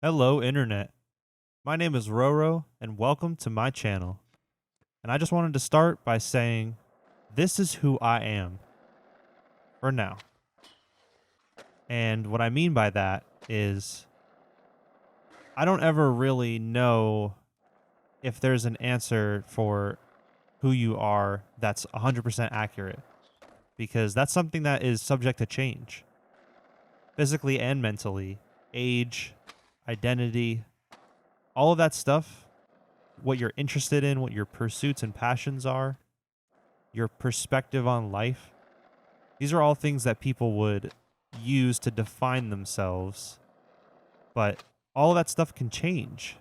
Hello, Internet. My name is Roro, and welcome to my channel. And I just wanted to start by saying this is who I am for now. And what I mean by that is I don't ever really know if there's an answer for who you are that's 100% accurate, because that's something that is subject to change, physically and mentally. Age, identity, all of that stuff, what you're interested in, what your pursuits and passions are, your perspective on life. These are all things that people would use to define themselves. But all of that stuff can change.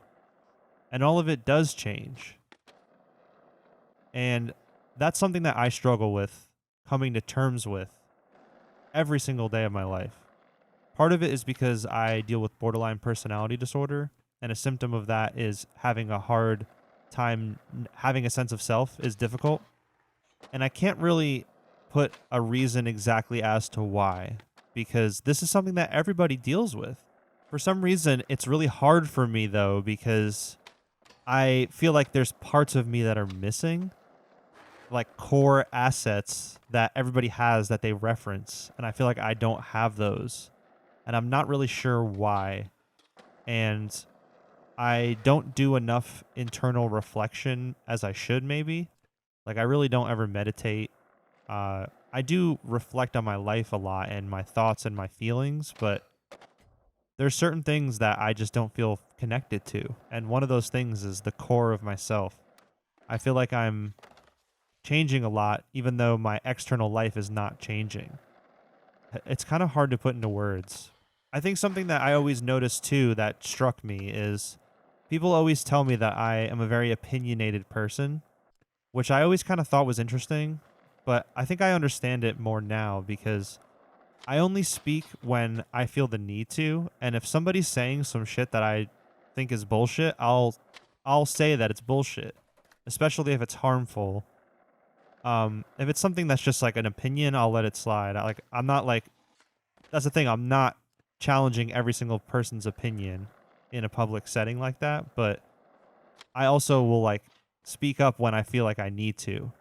And all of it does change. And that's something that I struggle with coming to terms with every single day of my life. Part of it is because I deal with borderline personality disorder, and a symptom of that is having a hard time having a sense of self is difficult. And I can't really put a reason exactly as to why, because this is something that everybody deals with. For some reason, it's really hard for me though, because I feel like there's parts of me that are missing, like core assets that everybody has that they reference. And I feel like I don't have those. And I'm not really sure why. And I don't do enough internal reflection as I should, maybe. Like, I really don't ever meditate. I do reflect on my life a lot and my thoughts and my feelings, but there's certain things that I just don't feel connected to. And one of those things is the core of myself. I feel like I'm changing a lot, even though my external life is not changing. It's kind of hard to put into words. I think something that I always notice too that struck me is people always tell me that I am a very opinionated person, which I always kind of thought was interesting, but I think I understand it more now because I only speak when I feel the need to, and if somebody's saying some shit that I think is bullshit, I'll say that it's bullshit, especially if it's harmful. If it's something that's just like an opinion, I'll let it slide. I'm not like that's the thing. I'm not challenging every single person's opinion in a public setting like that, but I also will like speak up when I feel like I need to.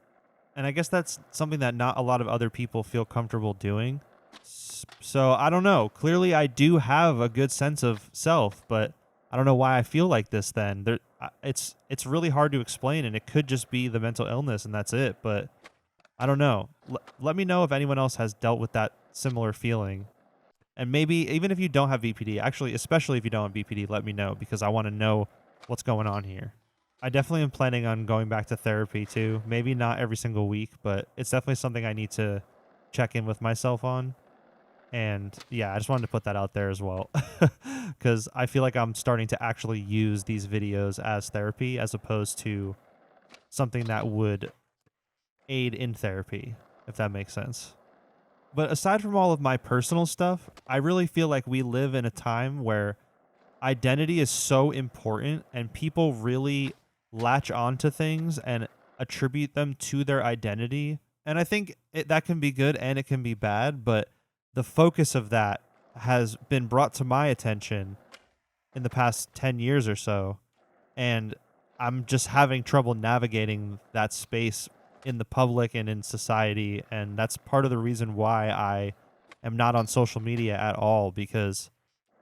And I guess that's something that not a lot of other people feel comfortable doing. So I don't know. Clearly, I do have a good sense of self, but I don't know why I feel like this. Then it's really hard to explain, and it could just be the mental illness, and that's it. But I don't know. Let me know if anyone else has dealt with that similar feeling, and maybe even if you don't have BPD, actually, especially if you don't have BPD, let me know because I want to know what's going on here. I definitely am planning on going back to therapy too. Maybe not every single week, but it's definitely something I need to check in with myself on. And yeah, I just wanted to put that out there as well because I feel like I'm starting to actually use these videos as therapy as opposed to something that would aid in therapy, if that makes sense. But aside from all of my personal stuff, I really feel like we live in a time where identity is so important and people really latch onto things and attribute them to their identity. And I think that can be good and it can be bad, but the focus of that has been brought to my attention in the past 10 years or so. And I'm just having trouble navigating that space in the public and in society. And that's part of the reason why I am not on social media at all, because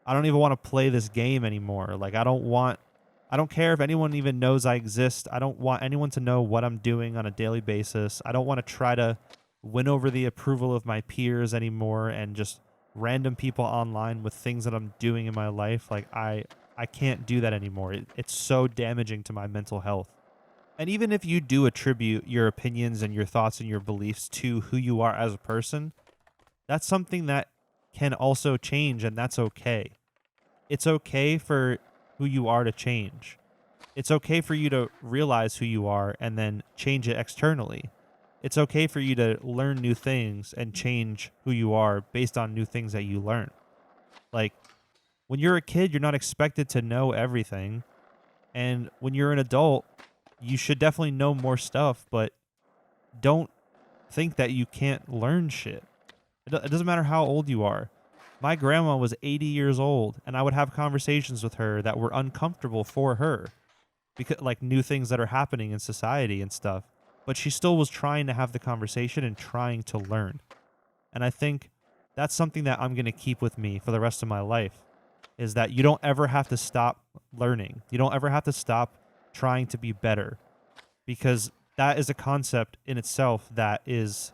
I don't even want to play this game anymore. Like, I don't care if anyone even knows I exist. I don't want anyone to know what I'm doing on a daily basis. I don't want to try to win over the approval of my peers anymore and just random people online with things that I'm doing in my life. Like, I can't do that anymore. It's so damaging to my mental health. And even if you do attribute your opinions and your thoughts and your beliefs to who you are as a person, that's something that can also change, and that's okay. It's okay for who you are to change. It's okay for you to realize who you are and then change it externally. It's okay for you to learn new things and change who you are based on new things that you learn. Like, when you're a kid, you're not expected to know everything. And when you're an adult, you should definitely know more stuff, but don't think that you can't learn shit. It doesn't matter how old you are. My grandma was 80 years old, and I would have conversations with her that were uncomfortable for her because like new things that are happening in society and stuff. But she still was trying to have the conversation and trying to learn. And I think that's something that I'm going to keep with me for the rest of my life is that you don't ever have to stop learning. You don't ever have to stop trying to be better because that is a concept in itself that is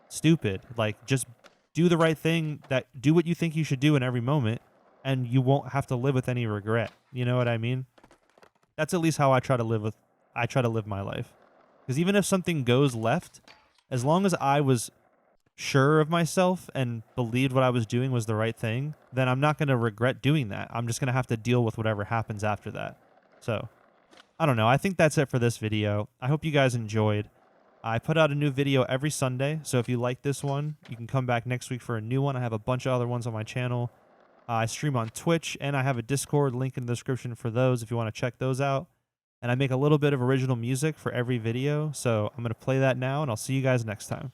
stupid. Like just do the right thing, that do what you think you should do in every moment, and you won't have to live with any regret. You know what I mean? That's at least how I try to live my life. Because even if something goes left, as long as I was sure of myself and believed what I was doing was the right thing, then I'm not going to regret doing that. I'm just going to have to deal with whatever happens after that. So, I don't know. I think that's it for this video. I hope you guys enjoyed. I put out a new video every Sunday, so if you like this one, you can come back next week for a new one. I have a bunch of other ones on my channel. I stream on Twitch, and I have a Discord link in the description for those if you want to check those out. And I make a little bit of original music for every video, so I'm going to play that now, and I'll see you guys next time.